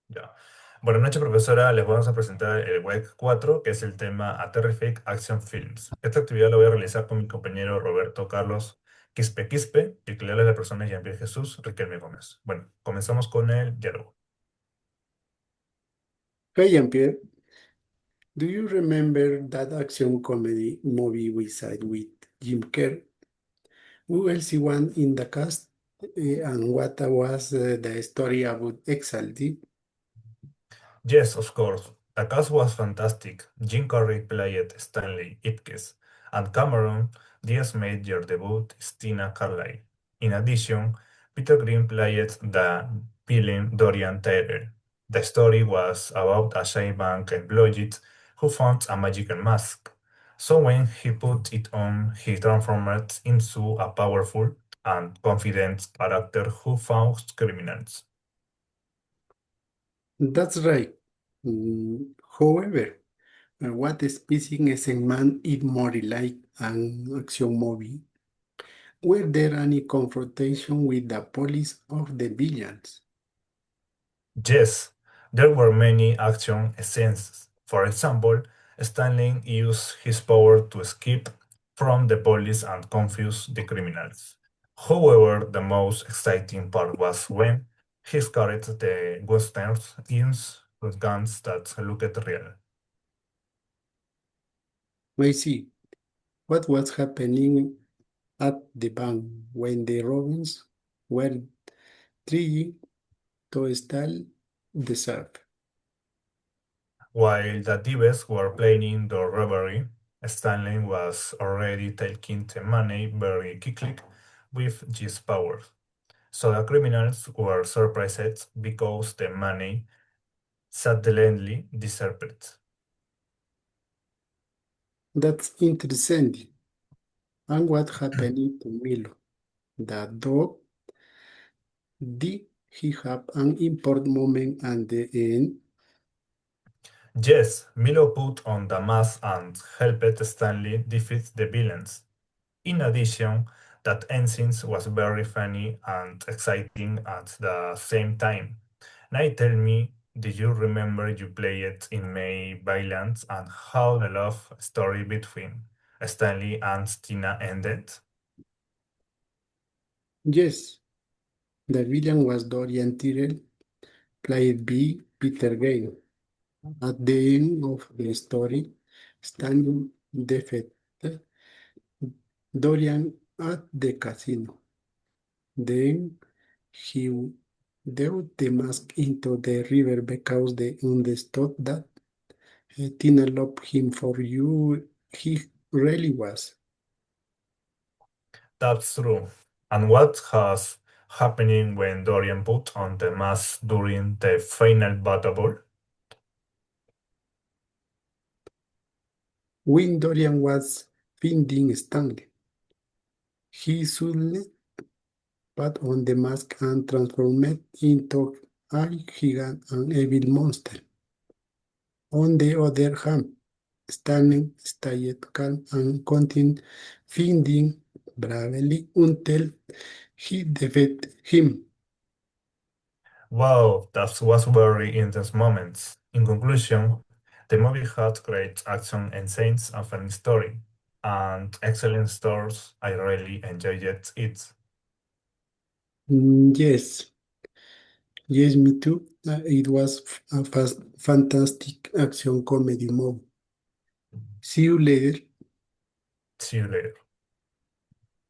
Ya. Buenas noches, profesora. Les vamos a presentar el WEC 4, que es el tema A Terrific Action Films. Esta actividad la voy a realizar con mi compañero Roberto Carlos Quispe, y que le habla la persona Jean-Pierre Jesús Riquelme Gómez. Bueno, comenzamos con el diálogo. Hey, Jean-Pierre, do you remember that action comedy movie we saw with Jim Carrey? Who else was in the cast? And what was the story about exactly? Yes, of course. The cast was fantastic. Jim Carrey played Stanley Ipkiss, and Cameron Diaz made your debut as Tina Carlyle. In addition, Peter Green played the villain Dorian Taylor. The story was about a shy bank employee who found a magical mask. So when he put it on, he transformed into a powerful and confident character who found criminals. That's right. However, what speaking as a man is more like an action movie? Were there any confrontation with the police of the villains? Yes, there were many action scenes. For example, Stanley used his power to escape from the police and confuse the criminals. However, the most exciting part was when he scared the Westerners with guns that looked real. I see. What was happening at the bank when the Robins were trying to steal the surf? While the thieves were planning the robbery, Stanley was already taking the money very quickly with his powers. So the criminals were surprised because the money suddenly disappeared. That's interesting. And what happened to Milo? The dog, did he have an important moment at the end? Yes, Milo put on the mask and helped Stanley defeat the villains. In addition, that ending was very funny and exciting at the same time. Now tell me, do you remember you played in May Violence and how the love story between Stanley and Tina ended? Yes, the villain was Dorian Tyrell, played by Peter Gale. At the end of the story, Stanley defeated Dorian at the casino. Then he threw the mask into the river because they understood that Tina loved him for you. He really was. That's true. And what has happening when Dorian put on the mask during the final battle? When Dorian was finding Stanley, he suddenly put on the mask and transformed into a gigant and evil monster. On the other hand, Stanley stayed calm and continued fending bravely until he defeated him. Wow, that was very intense moments. In conclusion, the movie had great action and scenes and funny story, and excellent stars. I really enjoyed it. Yes, yes, me too. It was a fantastic action comedy movie. See you later. See you later.